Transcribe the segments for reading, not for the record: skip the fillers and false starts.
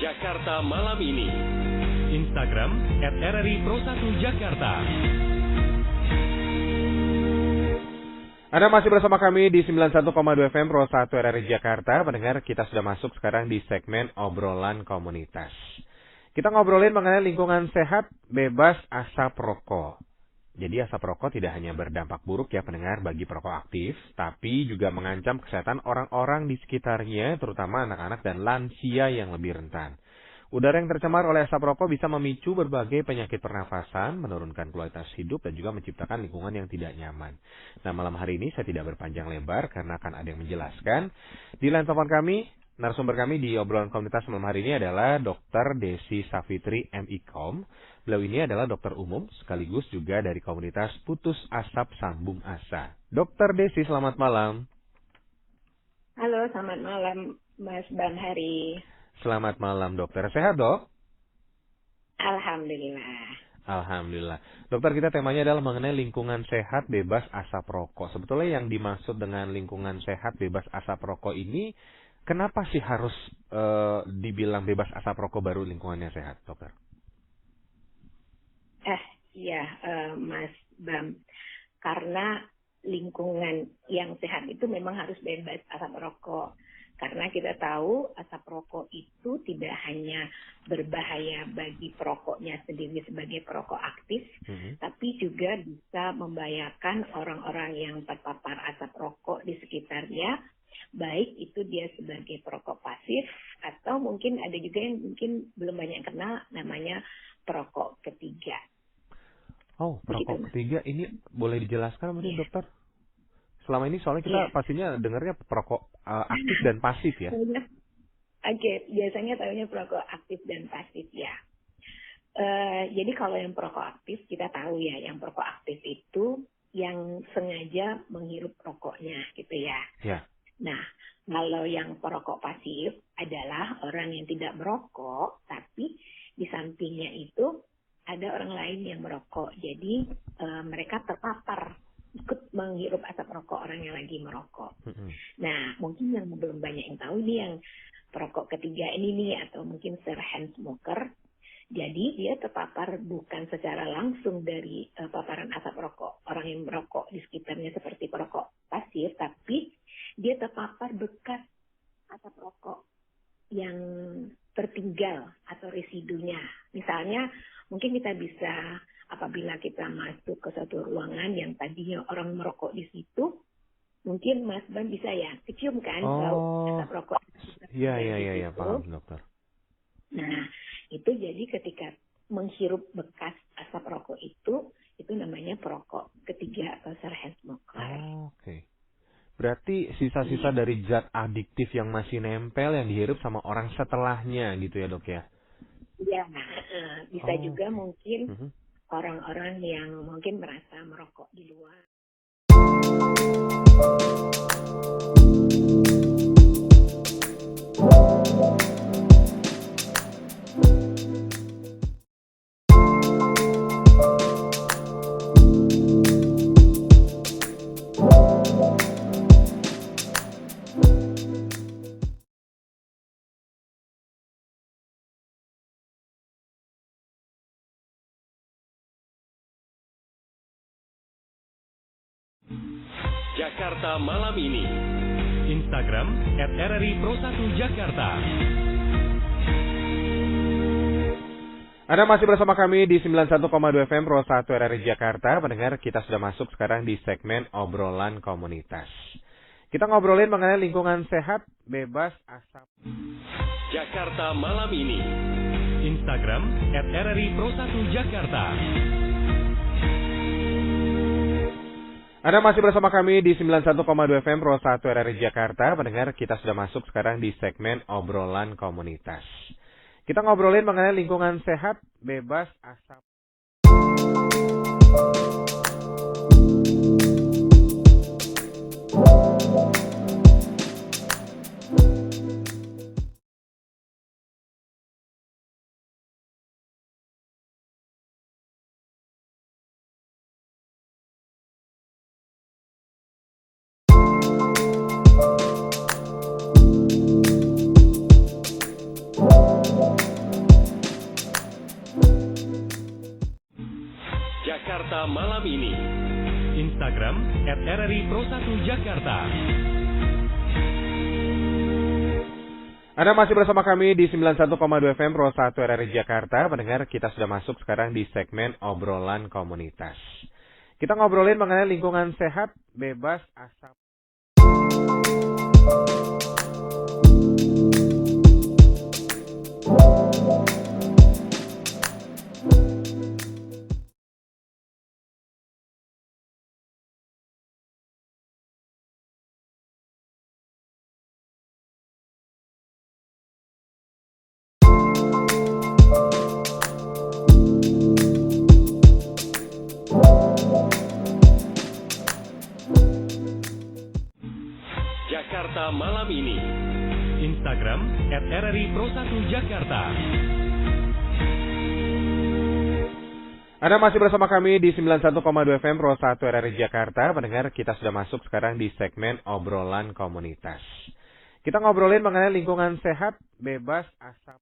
Jakarta malam ini. Instagram @RRI Pro1Jakarta. Anda masih bersama kami di 91,2 FM Pro 1 RRI Jakarta. Pendengar, kita sudah masuk sekarang di segmen obrolan komunitas. Kita ngobrolin mengenai lingkungan sehat bebas asap rokok. Jadi asap rokok tidak hanya berdampak buruk ya pendengar bagi perokok aktif, tapi juga mengancam kesehatan orang-orang di sekitarnya, terutama anak-anak dan lansia yang lebih rentan. Udara yang tercemar oleh asap rokok bisa memicu berbagai penyakit pernafasan, menurunkan kualitas hidup, dan juga menciptakan lingkungan yang tidak nyaman. Nah, malam hari ini saya tidak berpanjang lebar karena akan ada yang menjelaskan. Di line telepon kami, narasumber kami di obrolan komunitas malam hari ini adalah Dr. Desi Savitri MIKOM. Beliau ini adalah dokter umum sekaligus juga dari komunitas Putus Asap Sambung Asa. Dr. Desi, selamat malam. Halo, selamat malam Mas Bang Hari. Selamat malam dokter. Sehat dok? Alhamdulillah. Alhamdulillah. Dokter, kita temanya adalah mengenai lingkungan sehat bebas asap rokok. Sebetulnya yang dimaksud dengan lingkungan sehat bebas asap rokok ini, kenapa sih harus dibilang bebas asap rokok baru lingkungannya sehat, dokter? Mas Bam, karena lingkungan yang sehat itu memang harus bebas asap rokok. Karena kita tahu asap rokok itu tidak hanya berbahaya bagi perokoknya sendiri sebagai perokok aktif, tapi juga bisa membahayakan orang-orang yang terpapar asap rokok di sekitarnya, baik itu dia sebagai perokok pasif, atau mungkin ada juga yang mungkin belum banyak kenal namanya perokok ketiga. Oh, perokok ketiga ini boleh dijelaskan mungkin dokter? Selama ini soalnya kita pastinya dengarnya perokok aktif dan pasif ya? Oke, biasanya tahunya perokok aktif dan pasif ya. Jadi kalau yang perokok aktif kita tahu ya, yang perokok aktif itu yang sengaja menghirup rokoknya gitu ya. Ya. Nah, kalau yang perokok pasif adalah orang yang tidak merokok, tapi di sampingnya itu ada orang lain yang merokok. Jadi mereka terpapar ikut menghirup asap rokok orang yang lagi merokok. Nah, mungkin yang belum banyak yang tahu nih yang perokok ketiga ini nih, atau mungkin third hand smoker. Jadi dia terpapar bukan secara langsung dari paparan asap rokok orang yang merokok di sekitarnya seperti perokok pasif, tapi dia terpapar bekas asap rokok yang tertinggal atau residunya. Misalnya mungkin kita bisa, apabila kita masuk ke suatu ruangan yang tadinya orang merokok di situ, mungkin Mas Ban bisa ya kecium kan bau asap rokok. Iya, paham dokter. Nah, itu jadi ketika menghirup bekas asap rokok itu namanya perokok ketiga atau third hand smoker. Oke. Berarti sisa-sisa dari zat adiktif yang masih nempel yang dihirup sama orang setelahnya gitu ya dok ya? Iya, bisa juga mungkin orang-orang yang mungkin merasa merokok di luar. Jakarta malam ini. Instagram @RRI Pro1Jakarta. Anda masih bersama kami di 91,2 FM Pro 1 RRI Jakarta. Pendengar, kita sudah masuk sekarang di segmen obrolan komunitas. Kita ngobrolin mengenai lingkungan sehat bebas asap. Jakarta malam ini. Instagram @RRI Pro1Jakarta. Anda masih bersama kami di 91,2 FM Pro 1 RRI Jakarta. Pendengar, kita sudah masuk sekarang di segmen obrolan komunitas. Kita ngobrolin mengenai lingkungan sehat bebas asap. Jakarta malam ini. Instagram @RRI Pro 1 Jakarta. Anda masih bersama kami di 91,2 FM Pro 1 RRI Jakarta. Pendengar, kita sudah masuk sekarang di segmen obrolan komunitas. Kita ngobrolin mengenai lingkungan sehat, bebas asap. Jakarta malam ini. Instagram @RRI Pro 1 Jakarta. Anda masih bersama kami di 91,2 FM Pro 1 RRI Jakarta. Pendengar, kita sudah masuk sekarang di segmen obrolan komunitas. Kita ngobrolin mengenai lingkungan sehat, bebas asap.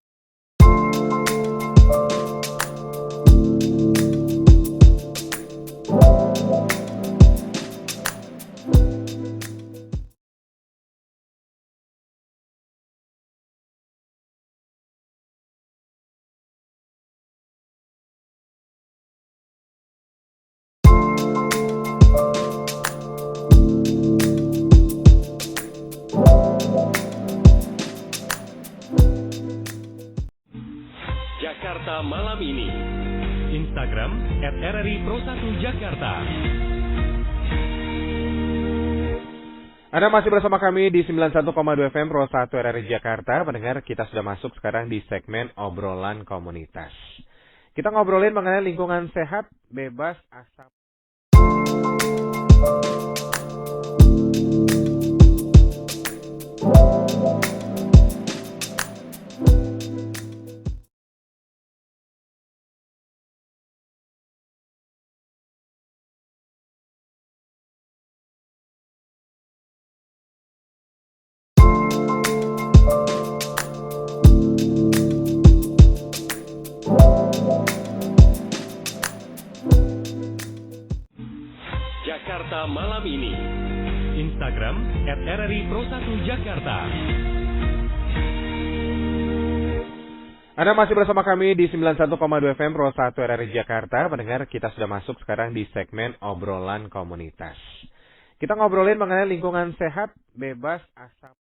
Jakarta malam ini. Instagram @RRI Pro 1 Jakarta. Anda masih bersama kami di 91,2 FM Pro 1 RRI Jakarta. Pendengar, kita sudah masuk sekarang di segmen obrolan komunitas. Kita ngobrolin mengenai lingkungan sehat, bebas asap. Jakarta malam ini. Instagram @RRI Pro 1 Jakarta. Anda masih bersama kami di 91,2 FM Pro 1 RRI Jakarta. Pendengar, kita sudah masuk sekarang di segmen obrolan komunitas. Kita ngobrolin mengenai lingkungan sehat, bebas asap.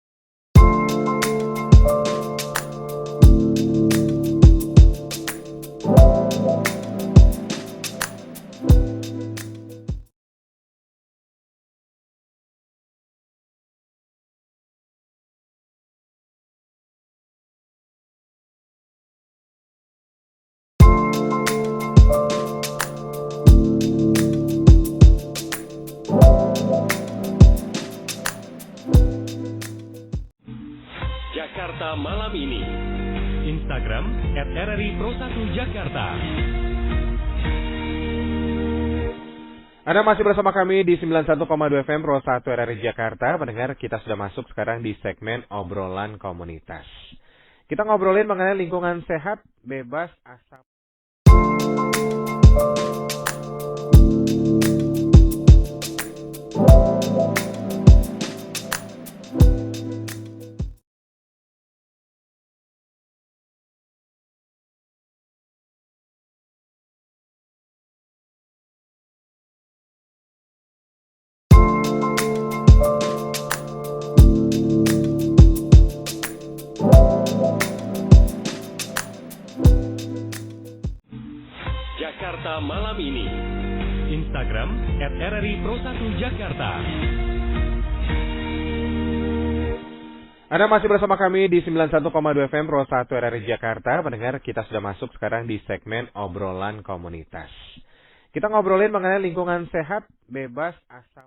Jakarta malam ini. Instagram @RRI Pro 1 Jakarta. Anda masih bersama kami di 91,2 FM Pro 1 RRI Jakarta. Pendengar, kita sudah masuk sekarang di segmen obrolan komunitas. Kita ngobrolin mengenai lingkungan sehat, bebas asap. Jakarta malam ini. Instagram @RRI Pro 1 Jakarta. Anda masih bersama kami di 91,2 FM Pro 1 RRI Jakarta. Pendengar, kita sudah masuk sekarang di segmen obrolan komunitas. Kita ngobrolin mengenai lingkungan sehat, bebas asap.